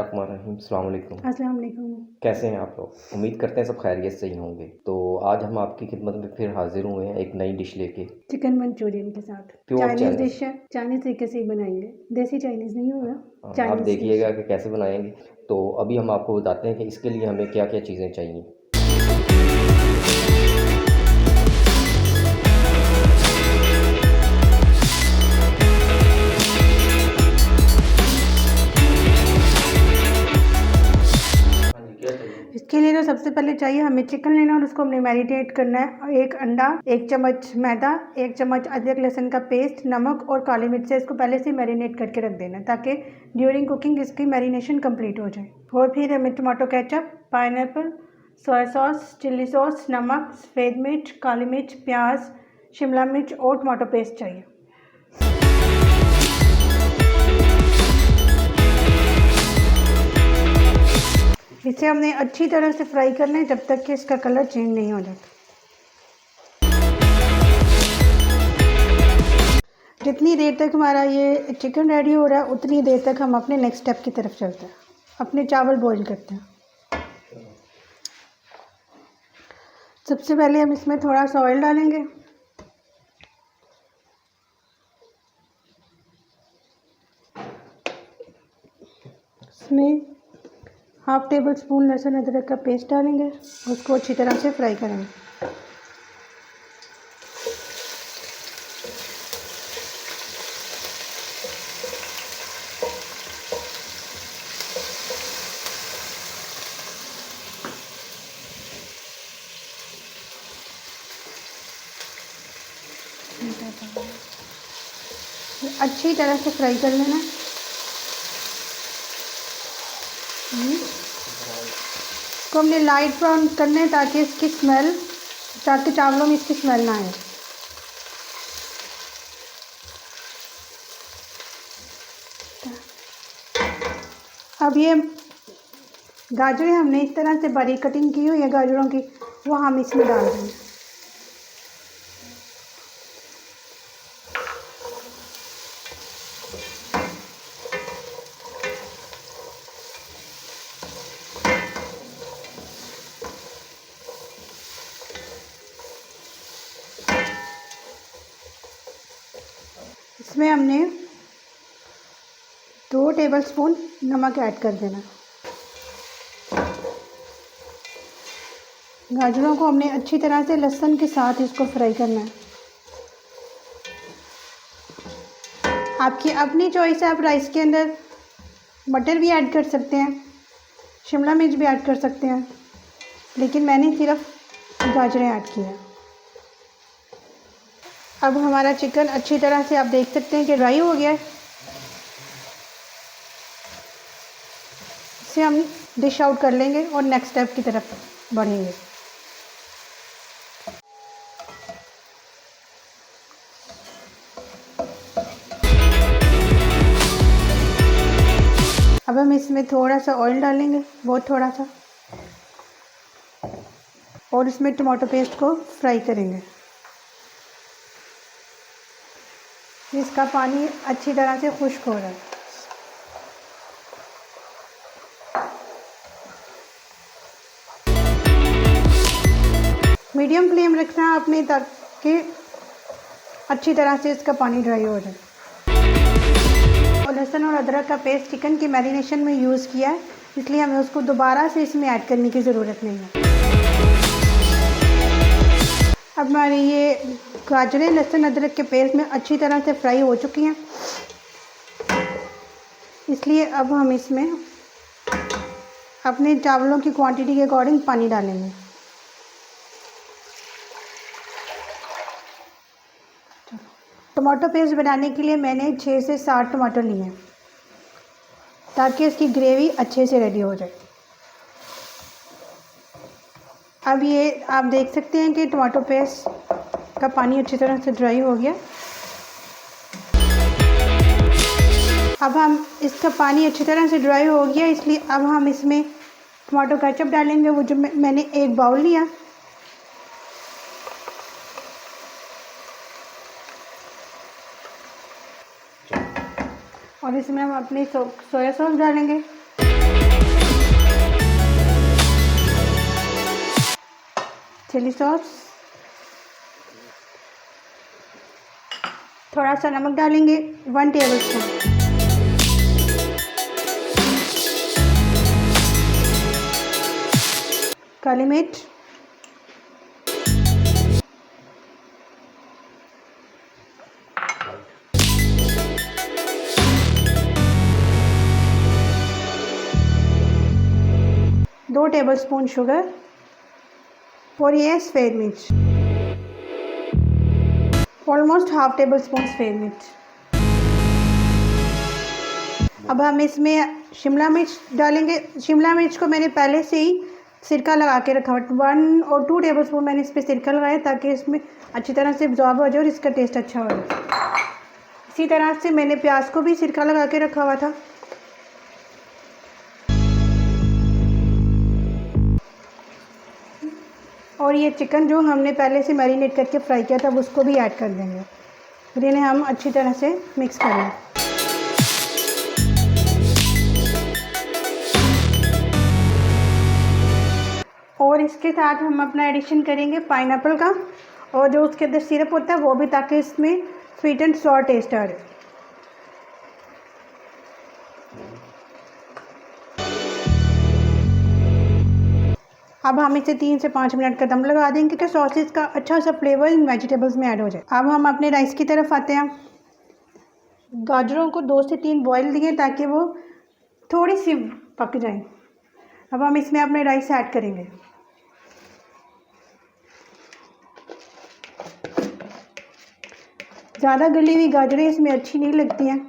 बिस्मिल्लाहिर्रहमानिर्रहीम। अस्सलाम वालेकुम। अस्सलाम वालेकुम। कैसे हैं आप लोग? उम्मीद करते हैं सब खैरियत से ही होंगे। तो आज हम आपकी खिदमत में फिर हाज़िर हुए हैं एक नई डिश लेके। चिकन मंचूरियन के साथ प्योर चाइनीज़ चाइनीज़। डिश है, चाइनीज़ तरीके से ही बनाएंगे। देसी चाइनीज़ नहीं होगा, आप चाइनीज़ डिश। देखिएगा कि कैसे बनाएँगे। तो अभी हम आपको बताते हैं कि इसके लिए हमें क्या-क्या चीज़ें चाहिए। हाँ जी, क्या चाहिए? इसके लिए तो सबसे पहले चाहिए हमें चिकन लेना और उसको हमने मैरिनेट करना है। और 1 अंडा, 1 चम्मच मैदा, 1 चम्मच अदरक लहसुन का पेस्ट, नमक और काली मिर्च से इसको पहले से मैरिनेट करके रख देना ताकि ड्यूरिंग कुकिंग इसकी मैरिनेशन कंप्लीट हो जाए। और फिर हमें tomato ketchup, pineapple, soya sauce, chilli sauce, नमक, सफ़ेद मिर्च, काली मिर्च, प्याज, शिमला मिर्च और टमाटो पेस्ट चाहिए। इसे हमने अच्छी तरह से फ्राई करना है जब तक कि इसका कलर चेंज नहीं हो जाता। जितनी देर तक हमारा ये चिकन रेडी हो रहा है उतनी देर तक हम अपने नेक्स्ट स्टेप की तरफ चलते हैं। अपने चावल बॉईल करते हैं। सबसे पहले हम इसमें थोड़ा सा ऑयल डालेंगे। इसमें हाफ टेबल स्पून लहसुन अदरक का पेस्ट डालेंगे। उसको अच्छी तरह से फ्राई करेंगे। अच्छी तरह से फ्राई कर लेना। इसको हमने लाइट ब्राउन करना है ताकि चावलों में इसकी स्मेल ना आए। अब ये गाजरें हमने इस तरह से बारीक कटिंग की हुई है गाजरों की, वो हम इसमें डाल देंगे। इसमें हमने 2 टेबलस्पून नमक ऐड कर देना। गाजरों को हमने अच्छी तरह से लहसुन के साथ इसको फ्राई करना है। आपकी अपनी चॉइस है, आप राइस के अंदर मटर भी ऐड कर सकते हैं, शिमला मिर्च भी ऐड कर सकते हैं, लेकिन मैंने सिर्फ गाजरें ऐड की हैं। अब हमारा चिकन अच्छी तरह से आप देख सकते हैं कि ड्राई हो गया है। इसे हम डिश आउट कर लेंगे और नेक्स्ट स्टेप की तरफ बढ़ेंगे। अब हम इसमें थोड़ा सा ऑयल डालेंगे, बहुत थोड़ा सा, और इसमें टमाटो पेस्ट को फ्राई करेंगे। इसका पानी अच्छी तरह से खुश्क हो रहा है। मीडियम फ्लेम रखना है आपने ताकि अच्छी तरह से इसका पानी ड्राई हो जाए। और लहसुन और अदरक का पेस्ट चिकन की मैरिनेशन में यूज़ किया है, इसलिए हमें उसको दोबारा से इसमें ऐड करने की ज़रूरत नहीं है। अब हमारी ये गाजरें लहसुन अदरक के पेस्ट में अच्छी तरह से फ्राई हो चुकी हैं, इसलिए अब हम इसमें अपने चावलों की क्वांटिटी के अकॉर्डिंग पानी डालेंगे। टमाटो पेस्ट बनाने के लिए मैंने 6 से 7 टमाटर लिए हैं ताकि इसकी ग्रेवी अच्छे से रेडी हो जाए। अब ये आप देख सकते हैं कि टमाटो पेस्ट का पानी अच्छी तरह से ड्राई हो गया। अब हम इसका पानी अच्छी तरह से ड्राई हो गया, इसलिए अब हम इसमें टमाटो केचप डालेंगे। वो जो मैंने 1 बाउल लिया। और इसमें हम अपनी सोया सॉस डालेंगे। चिली सॉस, थोड़ा सा नमक डालेंगे 1 टेबलस्पून, काली मिर्च, दो टेबलस्पून शुगर और ये सफ़ेद मिर्च, ऑलमोस्ट हाफ टेबल स्पून सफ़ेद मिर्च। अब हम इसमें शिमला मिर्च डालेंगे। शिमला मिर्च को मैंने पहले से ही सिरका लगा के रखा हुआ, 1 और 2 टेबल स्पून मैंने इस पर सिरका लगाया ताकि इसमें अच्छी तरह से अब्जॉर्ब हो जाए और इसका टेस्ट अच्छा हो जाए। इसी तरह से मैंने प्याज को भी सिरका लगा के रखा हुआ था। और ये चिकन जो हमने पहले से मैरिनेट करके फ्राई किया था उसको भी ऐड कर देंगे। फिर इन्हें हम अच्छी तरह से मिक्स कर लें। और इसके साथ हम अपना एडिशन करेंगे पाइनएप्पल का, और जो उसके अंदर सिरप होता है वो भी, ताकि इसमें स्वीट एंड सॉर टेस्ट आ रहे। अब हम इसे 3 से 5 मिनट का दम लगा देंगे कि सॉसेस का अच्छा सा फ्लेवर इन वेजिटेबल्स में ऐड हो जाए। अब हम अपने राइस की तरफ आते हैं। गाजरों को 2 से 3 बॉईल दिए ताकि वो थोड़ी सी पक जाएं। अब हम इसमें अपने राइस ऐड करेंगे। ज़्यादा गली हुई गाजरें इसमें अच्छी नहीं लगती हैं।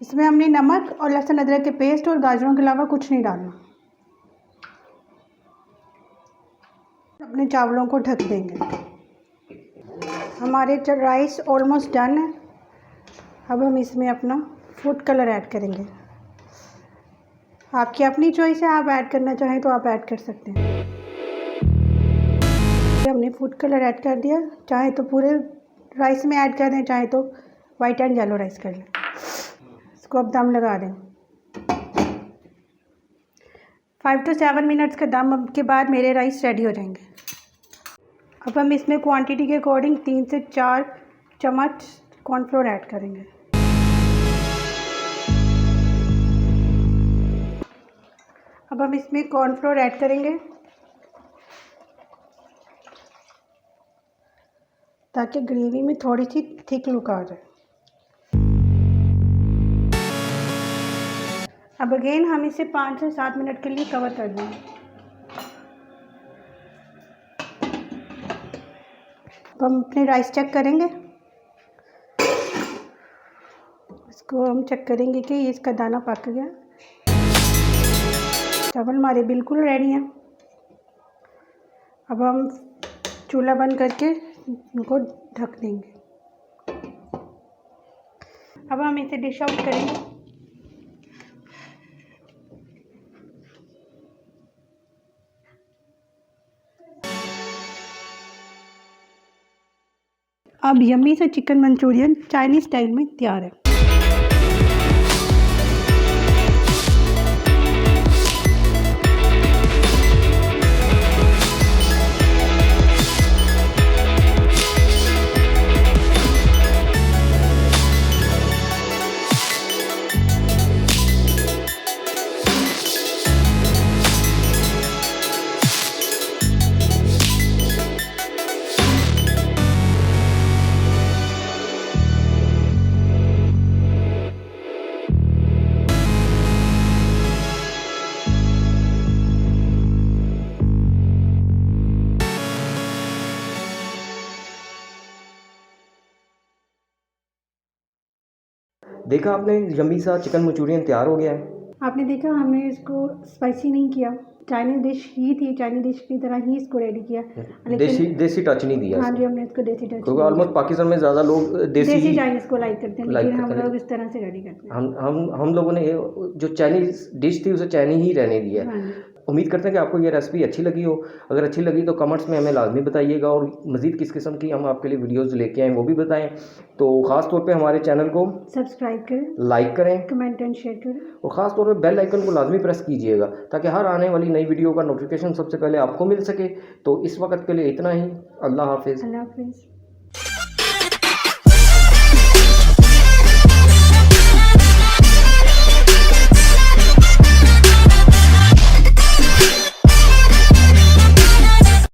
इसमें हमने नमक और लहसुन अदरक के पेस्ट और गाजरों के अलावा कुछ नहीं डालना। अपने चावलों को ढक देंगे। हमारे राइस ऑलमोस्ट डन है। अब हम इसमें अपना फूड कलर ऐड करेंगे। आपकी अपनी चॉइस है, आप ऐड करना चाहें तो आप ऐड कर सकते हैं। हमने फूड कलर ऐड कर दिया, चाहे तो पूरे राइस में ऐड कर दें, चाहे तो वाइट एंड येलो राइस कर लें। इसको अब दम लगा दें। 5 to 7 मिनट्स का दम के बाद मेरे राइस रेडी हो जाएंगे। अब हम इसमें क्वांटिटी के अकॉर्डिंग 3 से 4 चम्मच कॉर्नफ्लोर ऐड करेंगे। अब हम इसमें कॉर्नफ्लोर ऐड करेंगे ताकि ग्रेवी में थोड़ी सी थिक लुक आ जाए। अब अगेन हम इसे 5 से 7 मिनट के लिए कवर कर देंगे। अब हम अपने राइस चेक करेंगे। इसको हम चेक करेंगे कि इसका दाना पक गया। चावल हमारे बिल्कुल रेडी हैं। अब हम चूल्हा बंद करके इनको ढक देंगे। अब हम इसे डिश आउट करेंगे। अब यम्मी सा चिकन मंचूरियन चाइनीज़ स्टाइल में तैयार है। देखा आपने, यम्मी सा चिकन मंचूरियन तैयार हो गया है। आपने देखा, हमने इसको स्पाइसी नहीं किया, चाइनीज़ डिश ही थी, चाइनीज़ डिश की तरह ही इसको रेडी किया। देसी टच नहीं दिया। हाँ जी, हमने इसको देसी टच, क्योंकि ऑलमोस्ट पाकिस्तान में ज़्यादा लोग देसी चाइनीज़ को लाइक करते हैं, लेकिन हम लोग इस तरह से रेडी करते हैं। हम लोगों ने जो चाइनीज़ डिश थी उसे चाइनीज़ ही रहने दिया। उम्मीद करते हैं कि आपको ये रेसिपी अच्छी लगी हो। अगर अच्छी लगी तो कमेंट्स में हमें लाजमी बताइएगा और मज़ीद किस किस्म की हम आपके लिए वीडियोज़ लेके आएँ वो भी बताएँ। तो ख़ास तौर पे हमारे चैनल को सब्सक्राइब करें, लाइक करें कमेंट एंड शेयर करें और ख़ास तौर पे बेल आइकन को लाजमी प्रेस कीजिएगा ताकि हर आने वाली नई वीडियो का नोटिफिकेशन सबसे पहले आपको मिल सके। तो इस वक्त के लिए इतना ही। अल्लाह हाफिज़। अल्लाह हाफिज़।